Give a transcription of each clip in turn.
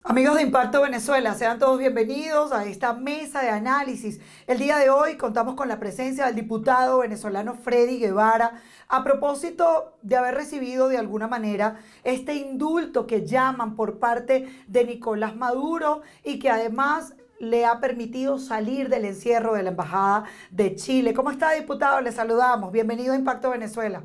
Amigos de Impacto Venezuela, sean todos bienvenidos a esta mesa de análisis. El día de hoy contamos con la presencia del diputado venezolano Freddy Guevara a propósito de haber recibido de alguna manera este indulto que llaman por parte de Nicolás Maduro y que además le ha permitido salir del encierro de la Embajada de Chile. ¿Cómo está, diputado? Le saludamos. Bienvenido a Impacto Venezuela.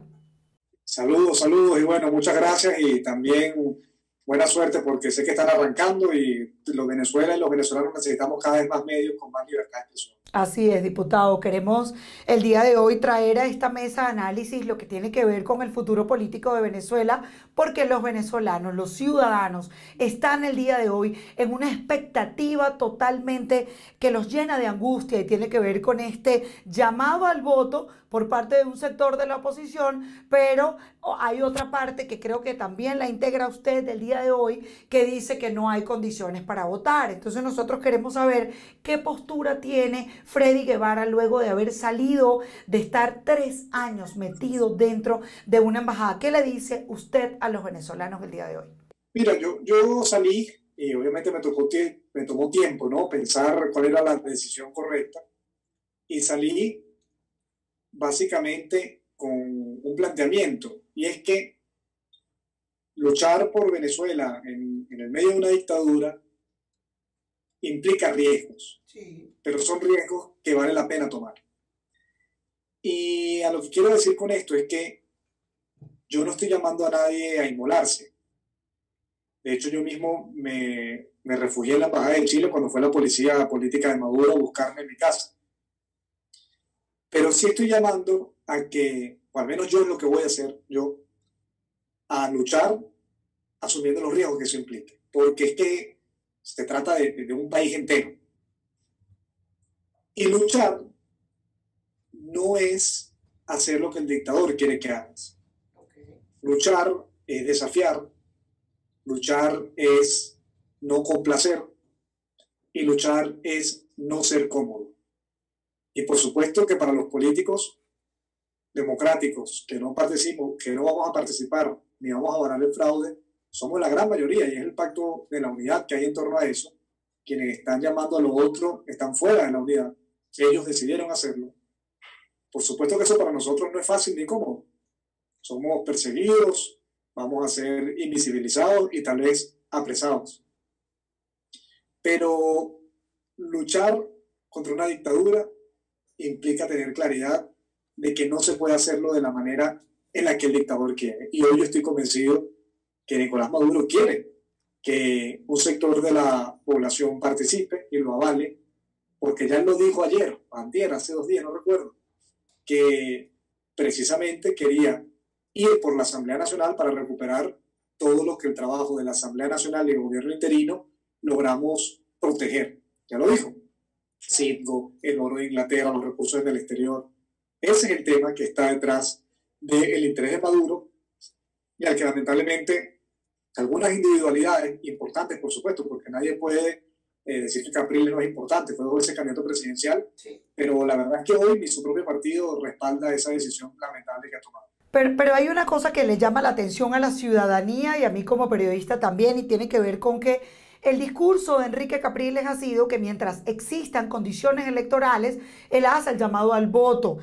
Saludos, saludos y bueno, muchas gracias y también buena suerte porque sé que están arrancando y Venezuela y los venezolanos necesitamos cada vez más medios con más libertad de expresión. Así es, diputado. Queremos el día de hoy traer a esta mesa de análisis lo que tiene que ver con el futuro político de Venezuela, porque los venezolanos, los ciudadanos, están el día de hoy en una expectativa totalmente que los llena de angustia y tiene que ver con este llamado al voto por parte de un sector de la oposición, pero hay otra parte que creo que también la integra usted del día de hoy, que dice que no hay condiciones para votar. Entonces nosotros queremos saber qué postura tiene Freddy Guevara luego de haber salido de estar 3 años metido dentro de una embajada. ¿Qué le dice usted a los venezolanos el día de hoy? Mira, yo salí y obviamente me tomó tiempo, ¿no? Pensar cuál era la decisión correcta y salí básicamente con un planteamiento y es que luchar por Venezuela en el medio de una dictadura implica riesgos, Sí. pero son riesgos que vale la pena tomar. Y a lo que quiero decir con esto es que yo no estoy llamando a nadie a inmolarse. De hecho, yo mismo me refugié en la Embajada de Chile cuando fue la policía política de Maduro a buscarme en mi casa. Pero sí estoy llamando a que, o al menos yo es lo que voy a hacer, yo, a luchar asumiendo los riesgos que eso implique. Porque es que se trata de un país entero. Y luchar no es hacer lo que el dictador quiere que hagas. Luchar es desafiar, luchar es no complacer y luchar es no ser cómodo. Y por supuesto que para los políticos democráticos que no vamos a participar ni vamos a avalar el fraude, somos la gran mayoría y es el pacto de la unidad que hay en torno a eso. Quienes están llamando a lo otro están fuera de la unidad. Ellos decidieron hacerlo. Por supuesto que eso para nosotros no es fácil ni cómodo. Somos perseguidos, vamos a ser invisibilizados y tal vez apresados. Pero luchar contra una dictadura implica tener claridad de que no se puede hacerlo de la manera en la que el dictador quiere. Y hoy yo estoy convencido que Nicolás Maduro quiere que un sector de la población participe y lo avale, porque ya él lo dijo ayer, antier, hace 2 días, no recuerdo, que precisamente quería ir por la Asamblea Nacional para recuperar todo lo que el trabajo de la Asamblea Nacional y el gobierno interino logramos proteger. Ya lo dijo. Citgo, el oro de Inglaterra, los recursos del exterior. Ese es el tema que está detrás del interés de Maduro y al que lamentablemente algunas individualidades importantes, por supuesto, porque nadie puede decir que Capriles no es importante, fue 2 veces candidato presidencial, sí. Pero la verdad es que hoy su propio partido respalda esa decisión lamentable que ha tomado. Pero hay una cosa que le llama la atención a la ciudadanía y a mí como periodista también, y tiene que ver con que el discurso de Enrique Capriles ha sido que mientras existan condiciones electorales, él hace el llamado al voto.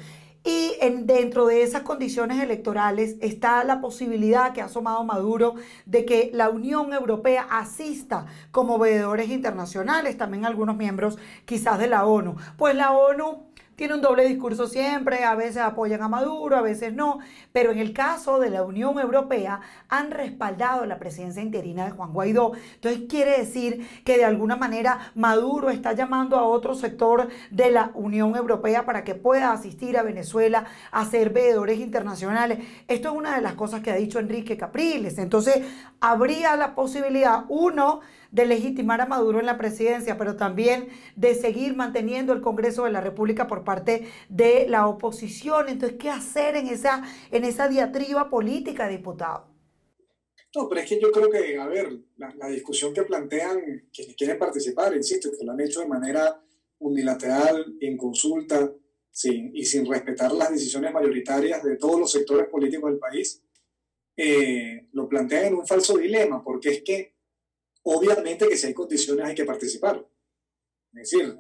Y dentro de esas condiciones electorales está la posibilidad que ha asomado Maduro de que la Unión Europea asista como veedores internacionales, también algunos miembros quizás de la ONU. Pues la ONU tiene un doble discurso siempre, a veces apoyan a Maduro, a veces no, pero en el caso de la Unión Europea han respaldado la presidencia interina de Juan Guaidó. Entonces quiere decir que de alguna manera Maduro está llamando a otro sector de la Unión Europea para que pueda asistir a Venezuela a ser veedores internacionales. Esto es una de las cosas que ha dicho Enrique Capriles. Entonces habría la posibilidad, uno, de legitimar a Maduro en la presidencia, pero también de seguir manteniendo el Congreso de la República por parte de la oposición. Entonces, ¿qué hacer en esa diatriba política, diputado? No, pero es que yo creo que, a ver, la discusión que plantean quienes quieren participar, insisto, que lo han hecho de manera unilateral, en consulta, y sin respetar las decisiones mayoritarias de todos los sectores políticos del país, lo plantean en un falso dilema, porque es que Obviamente que si hay condiciones hay que participar. Es decir,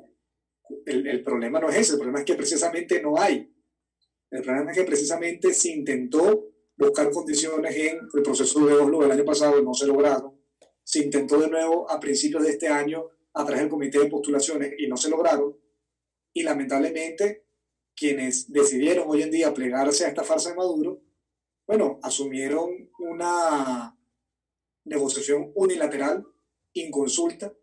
el problema no es ese, el problema es que precisamente no hay. El problema es que precisamente se intentó buscar condiciones en el proceso de Oslo del año pasado y no se lograron. Se intentó de nuevo a principios de este año a través del comité de postulaciones y no se lograron. Y lamentablemente quienes decidieron hoy en día plegarse a esta farsa de Maduro, bueno, asumieron una negociación unilateral, inconsulta.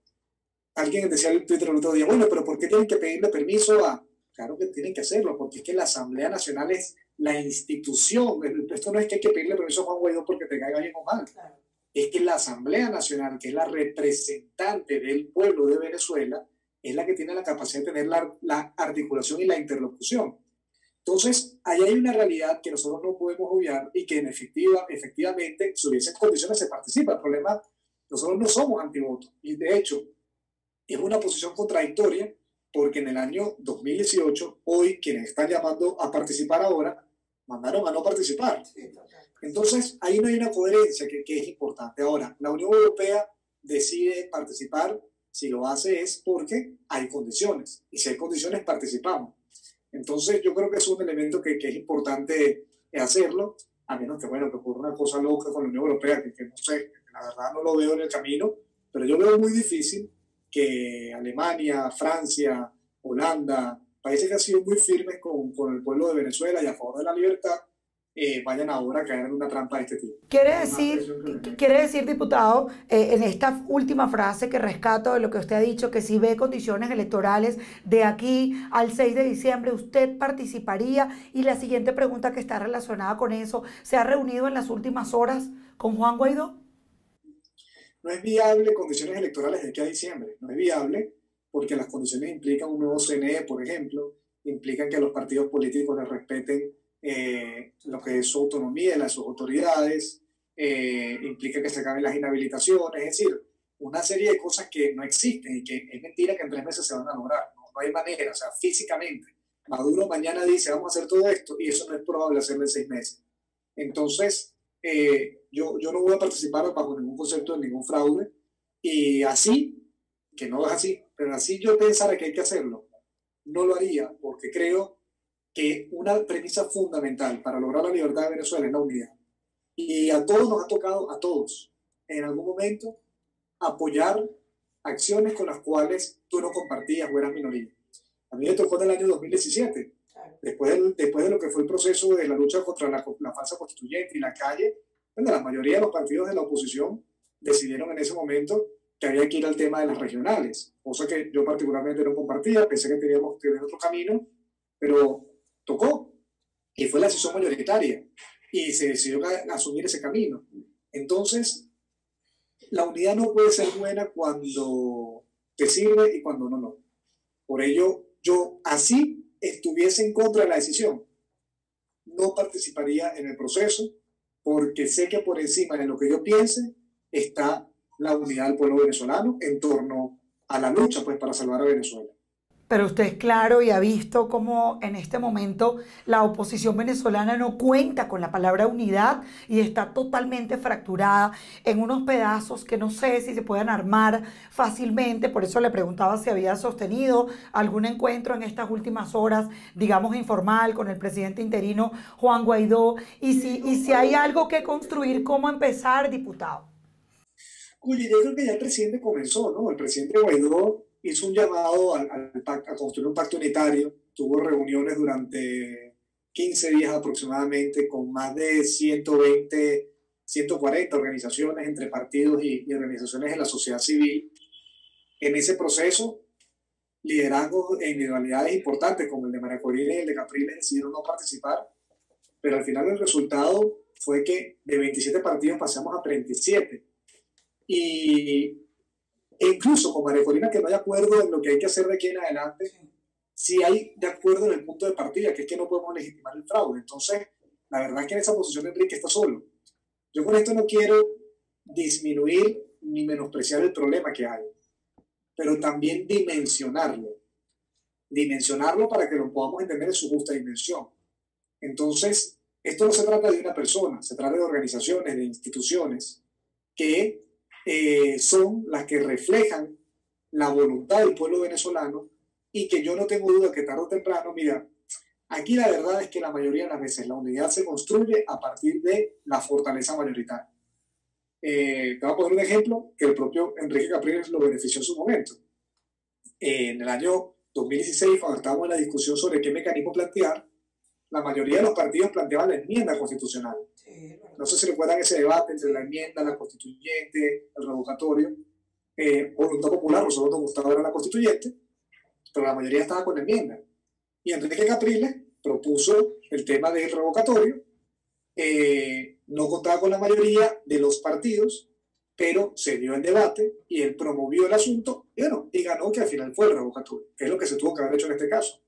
Alguien decía en el Twitter el otro día, bueno, pero ¿por qué tienen que pedirle permiso a...? Claro que tienen que hacerlo, porque es que la Asamblea Nacional es la institución. Esto no es que hay que pedirle permiso a Juan Guaidó porque te caiga bien o mal. Claro. Es que la Asamblea Nacional, que es la representante del pueblo de Venezuela, es la que tiene la capacidad de tener la articulación y la interlocución. Entonces, ahí hay una realidad que nosotros no podemos obviar y que efectivamente, si hubiesen condiciones, se participa. El problema, nosotros no somos antivoto. Y de hecho, es una posición contradictoria porque en el año 2018, hoy quienes están llamando a participar ahora, mandaron a no participar. Entonces, ahí no hay una coherencia que es importante. Ahora, la Unión Europea decide participar, si lo hace es porque hay condiciones. Y si hay condiciones, participamos. Entonces, yo creo que es un elemento que es importante hacerlo, a menos que, bueno, que ocurra una cosa loca con la Unión Europea, que no sé, la verdad no lo veo en el camino, pero yo veo muy difícil que Alemania, Francia, Holanda, países que han sido muy firmes con el pueblo de Venezuela y a favor de la libertad, vayan ahora a caer en una trampa de este tipo. Quiere decir, diputado, en esta última frase que rescato de lo que usted ha dicho, que si ve condiciones electorales de aquí al 6 de diciembre, ¿usted participaría? Y la siguiente pregunta que está relacionada con eso, ¿se ha reunido en las últimas horas con Juan Guaidó? No es viable condiciones electorales de aquí a diciembre, no es viable porque las condiciones implican un nuevo CNE, por ejemplo, implican que los partidos políticos les respeten lo que es su autonomía, las sus autoridades, implica que se acaben las inhabilitaciones, es decir, una serie de cosas que no existen y que es mentira que en 3 meses se van a lograr, no hay manera, o sea, físicamente. Maduro mañana dice, vamos a hacer todo esto, y eso no es probable hacerlo en 6 meses. Entonces, yo no voy a participar bajo ningún concepto de ningún fraude, y así, que no es así, pero así yo pensara que hay que hacerlo, no lo haría, porque creo que una premisa fundamental para lograr la libertad de Venezuela es la unidad. Y a todos nos ha tocado, a todos, en algún momento, apoyar acciones con las cuales tú no compartías o eras minoría. A mí me tocó en el año 2017, después de lo que fue el proceso de la lucha contra la falsa constituyente y la calle, bueno, la mayoría de los partidos de la oposición decidieron en ese momento que había que ir al tema de las regionales, cosa que yo particularmente no compartía, pensé que teníamos que tener otro camino, pero tocó y fue la decisión mayoritaria y se decidió asumir ese camino. Entonces, la unidad no puede ser buena cuando te sirve y cuando no. Por ello, yo así estuviese en contra de la decisión, no participaría en el proceso porque sé que por encima de lo que yo piense está la unidad del pueblo venezolano en torno a la lucha pues, para salvar a Venezuela. Pero usted es claro y ha visto cómo en este momento la oposición venezolana no cuenta con la palabra unidad y está totalmente fracturada en unos pedazos que no sé si se pueden armar fácilmente. Por eso le preguntaba si había sostenido algún encuentro en estas últimas horas, digamos informal, con el presidente interino Juan Guaidó. Y si hay algo que construir, ¿cómo empezar, diputado? Oye, yo creo que ya el presidente comenzó, ¿no? El presidente Guaidó hizo un llamado a construir un pacto unitario, tuvo reuniones durante 15 días aproximadamente con más de 120, 140 organizaciones entre partidos y organizaciones de la sociedad civil. En ese proceso, liderazgos e individualidades importantes como el de María Corina y el de Capriles decidieron no participar, pero al final el resultado fue que de 27 partidos pasamos a 37. E incluso con María Corina, que no hay acuerdo en lo que hay que hacer de aquí en adelante, sí hay de acuerdo en el punto de partida, que es que no podemos legitimar el fraude. Entonces, la verdad es que en esa posición Enrique está solo. Yo con esto no quiero disminuir ni menospreciar el problema que hay, pero también dimensionarlo para que lo podamos entender en su justa dimensión. Entonces, esto no se trata de una persona, se trata de organizaciones, de instituciones que son las que reflejan la voluntad del pueblo venezolano y que yo no tengo duda que tarde o temprano, mira, aquí la verdad es que la mayoría de las veces la unidad se construye a partir de la fortaleza mayoritaria. Te voy a poner un ejemplo que el propio Enrique Capriles lo benefició en su momento. En el año 2016, cuando estábamos en la discusión sobre qué mecanismo plantear, la mayoría de los partidos planteaban la enmienda constitucional. No sé si recuerdan ese debate entre la enmienda, la constituyente, el revocatorio. Voluntad popular, nosotros nos gustaba era la constituyente, pero la mayoría estaba con la enmienda. Y Enrique Capriles propuso el tema del revocatorio, no contaba con la mayoría de los partidos, pero se dio el debate y él promovió el asunto y, bueno, y ganó, que al final fue el revocatorio, que es lo que se tuvo que haber hecho en este caso.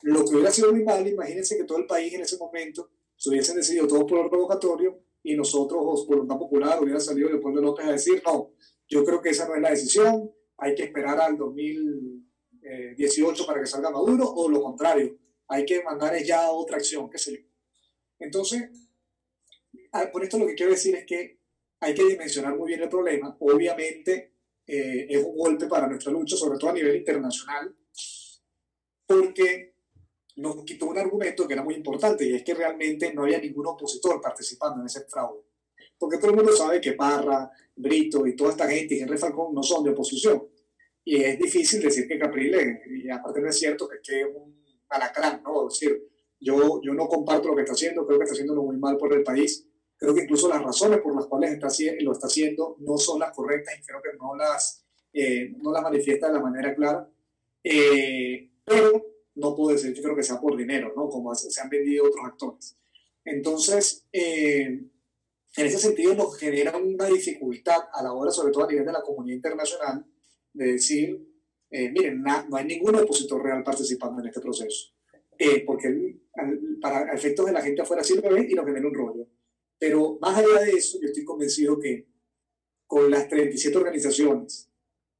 Lo que hubiera sido muy mal, imagínense que todo el país en ese momento se hubiesen decidido todos por el revocatorio y nosotros, Voluntad Popular, hubiera salido Leopoldo López a decir, no, yo creo que esa no es la decisión, hay que esperar al 2018 para que salga Maduro, o lo contrario, hay que mandar ya otra acción, qué sé yo. Entonces, por esto lo que quiero decir es que hay que dimensionar muy bien el problema. Obviamente es un golpe para nuestra lucha, sobre todo a nivel internacional, porque nos quitó un argumento que era muy importante, y es que realmente no había ningún opositor participando en ese fraude. Porque todo el mundo sabe que Parra, Brito y toda esta gente y Henry Falcón no son de oposición. Y es difícil decir que Capriles, y aparte no es cierto que es un alacrán, ¿no? Es decir, yo no comparto lo que está haciendo, creo que está haciéndolo muy mal por el país. Creo que incluso las razones por las cuales lo está haciendo no son las correctas y creo que no las manifiesta de la manera clara. Pero no puedo decir, yo creo que sea por dinero, ¿no? Como se han vendido otros actores. Entonces, en ese sentido nos genera una dificultad a la hora, sobre todo a nivel de la comunidad internacional, de decir, miren, no hay ningún opositor real participando en este proceso. Porque para efectos de la gente afuera sí lo ve y nos genera un rollo. Pero más allá de eso, yo estoy convencido que con las 37 organizaciones,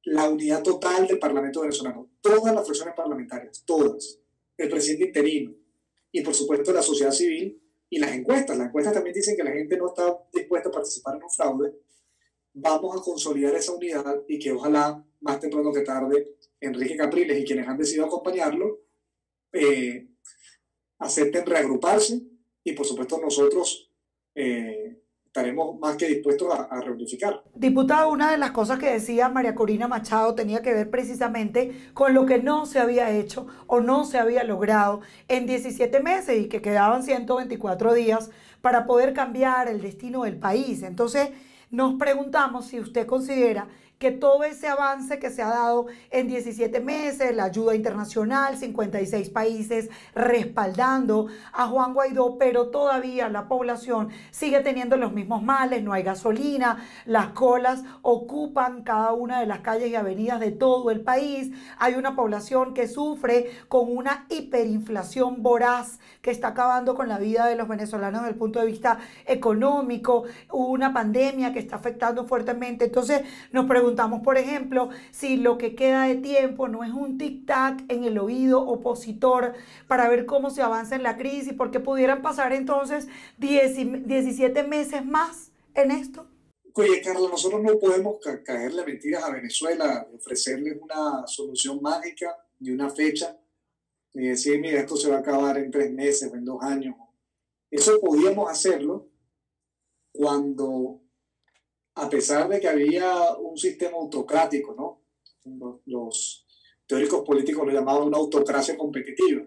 la unidad total del Parlamento venezolano, todas las fracciones parlamentarias, todas, el presidente interino y por supuesto la sociedad civil y las encuestas también dicen que la gente no está dispuesta a participar en un fraude, vamos a consolidar esa unidad y que ojalá más temprano que tarde Enrique Capriles y quienes han decidido acompañarlo acepten reagruparse y por supuesto nosotros estaremos más que dispuestos a reunificar. Diputado, una de las cosas que decía María Corina Machado tenía que ver precisamente con lo que no se había hecho o no se había logrado en 17 meses y que quedaban 124 días para poder cambiar el destino del país. Entonces, nos preguntamos si usted considera que todo ese avance que se ha dado en 17 meses, la ayuda internacional, 56 países respaldando a Juan Guaidó, pero todavía la población sigue teniendo los mismos males, no hay gasolina, las colas ocupan cada una de las calles y avenidas de todo el país, hay una población que sufre con una hiperinflación voraz que está acabando con la vida de los venezolanos desde el punto de vista económico, una pandemia que está afectando fuertemente. Entonces nos preguntamos, por ejemplo, si lo que queda de tiempo no es un tic-tac en el oído opositor para ver cómo se avanza en la crisis, porque pudieran pasar entonces 17 meses más en esto. Oye, Carla, nosotros no podemos caerle mentiras a Venezuela, ofrecerles una solución mágica, ni una fecha, ni decir, mira, esto se va a acabar en 3 meses o en 2 años. Eso podíamos hacerlo cuando, a pesar de que había un sistema autocrático, ¿no? Los teóricos políticos lo llamaban una autocracia competitiva.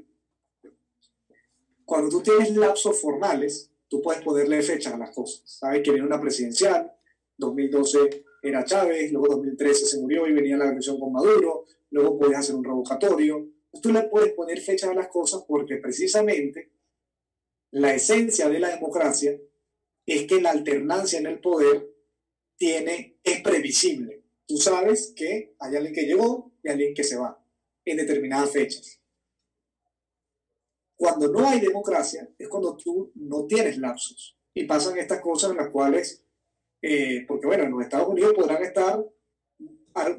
Cuando tú tienes lapsos formales, tú puedes ponerle fechas a las cosas. Sabes que viene una presidencial, 2012 era Chávez, luego 2013 se murió y venía la elección con Maduro, luego puedes hacer un revocatorio. Tú le puedes poner fechas a las cosas porque precisamente la esencia de la democracia es que la alternancia en el poder es previsible. Tú sabes que hay alguien que llegó y alguien que se va en determinadas fechas. Cuando no hay democracia es cuando tú no tienes lapsos y pasan estas cosas en las cuales, porque bueno, en los Estados Unidos podrán estar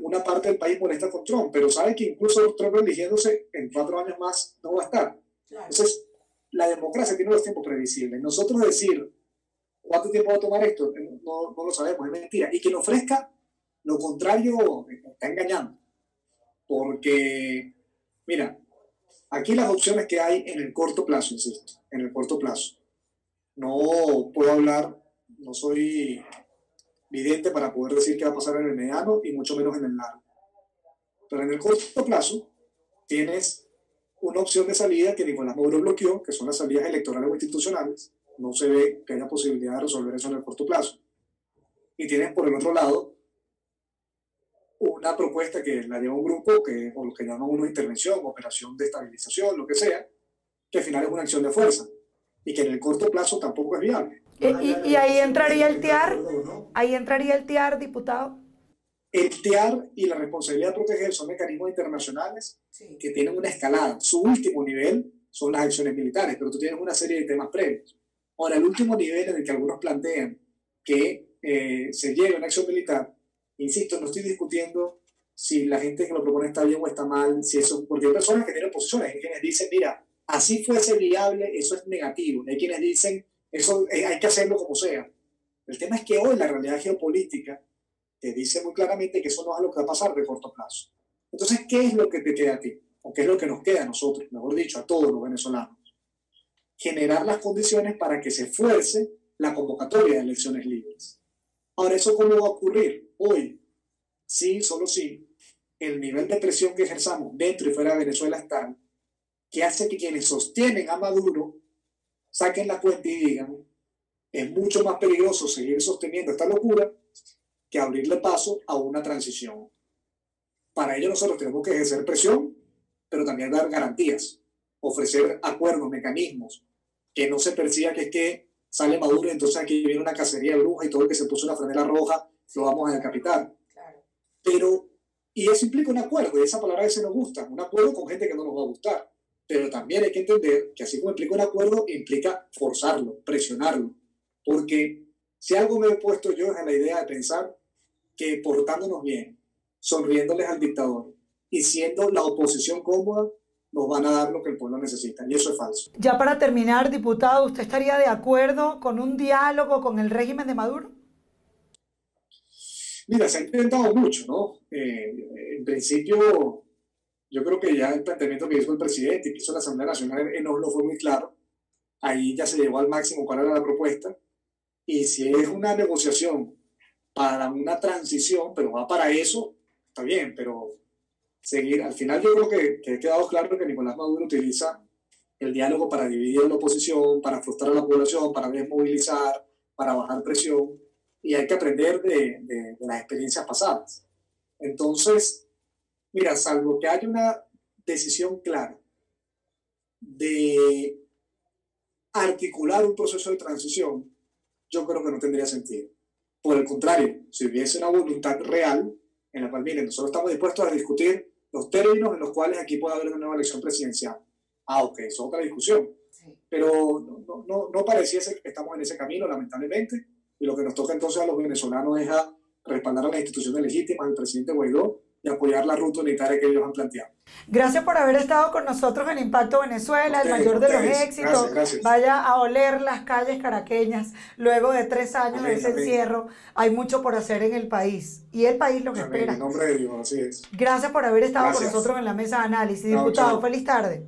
una parte del país molesta con Trump, pero sabe que incluso Trump eligiéndose en 4 años más no va a estar. Claro. Entonces, la democracia tiene los tiempos previsibles. Nosotros decir, ¿Cuánto tiempo va a tomar esto? No lo sabemos, es mentira. Y quien ofrezca lo contrario está engañando. Porque, mira, aquí las opciones que hay en el corto plazo, insisto, en el corto plazo. No puedo hablar, no soy vidente para poder decir qué va a pasar en el mediano y mucho menos en el largo. Pero en el corto plazo tienes una opción de salida que Nicolás Maduro bloqueó, que son las salidas electorales o institucionales. No se ve que haya posibilidad de resolver eso en el corto plazo. Y tienes por el otro lado una propuesta que la lleva un grupo, o lo que llaman una intervención, operación de estabilización, lo que sea, que al final es una acción de fuerza y que en el corto plazo tampoco es viable. Y ahí entraría el TIAR, ahí entraría el TIAR, diputado. El TIAR y la responsabilidad de proteger son mecanismos internacionales que tienen una escalada. Su último nivel son las acciones militares, pero tú tienes una serie de temas previos. Ahora, el último nivel en el que algunos plantean que se llegue a una acción militar, insisto, no estoy discutiendo si la gente que lo propone está bien o está mal, si eso, porque hay personas que tienen posiciones, hay quienes dicen, mira, así fuese viable, eso es negativo. Hay quienes dicen, eso hay que hacerlo como sea. El tema es que hoy la realidad geopolítica te dice muy claramente que eso no es lo que va a pasar de corto plazo. Entonces, ¿qué es lo que te queda a ti? ¿O qué es lo que nos queda a nosotros, mejor dicho, a todos los venezolanos? Generar las condiciones para que se fuerce la convocatoria de elecciones libres. Ahora, ¿eso cómo va a ocurrir? Hoy, sí, solo sí, el nivel de presión que ejerzamos dentro y fuera de Venezuela es tal que hace que quienes sostienen a Maduro saquen la cuenta y digan, es mucho más peligroso seguir sosteniendo esta locura que abrirle paso a una transición. Para ello nosotros tenemos que ejercer presión, pero también dar garantías, ofrecer acuerdos, mecanismos, que no se perciba que es que sale Maduro y entonces aquí viene una cacería de brujas y todo el que se puso una franela roja lo vamos a decapitar. Claro. Pero, y eso implica un acuerdo, y esa palabra a veces nos gusta, un acuerdo con gente que no nos va a gustar. Pero también hay que entender que así como implica un acuerdo, implica forzarlo, presionarlo. Porque si algo me he puesto yo es a la idea de pensar que portándonos bien, sonriéndoles al dictador y siendo la oposición cómoda, nos van a dar lo que el pueblo necesita. Y eso es falso. Ya para terminar, diputado, ¿usted estaría de acuerdo con un diálogo con el régimen de Maduro? Mira, se ha intentado mucho, ¿no? En principio, yo creo que ya el planteamiento que hizo el presidente y que hizo la Asamblea Nacional no lo fue muy claro. Ahí ya se llegó al máximo cuál era la propuesta. Y si es una negociación para una transición, pero va para eso, está bien, pero seguir, al final yo creo que ha quedado claro que Nicolás Maduro utiliza el diálogo para dividir a la oposición, para frustrar a la población, para desmovilizar, para bajar presión, y hay que aprender de las experiencias pasadas. Entonces, mira, salvo que haya una decisión clara de articular un proceso de transición, yo creo que no tendría sentido. Por el contrario, si hubiese una voluntad real, en la cual, miren, nosotros estamos dispuestos a discutir los términos en los cuales aquí puede haber una nueva elección presidencial. Ok, eso es otra discusión. Sí. Pero no pareciese que estamos en ese camino, lamentablemente, y lo que nos toca entonces a los venezolanos es a respaldar a las instituciones legítimas, al presidente Guaidó, y apoyar la ruta unitaria que ellos han planteado. Gracias por haber estado con nosotros en Impacto Venezuela, el mayor de los éxitos. Gracias. Vaya a oler las calles caraqueñas. Luego de 3 años de ese encierro, hay mucho por hacer en el país. Y el país lo que espera. En nombre de Dios, así es. Gracias por haber estado con nosotros en la mesa de análisis. Diputado, feliz tarde.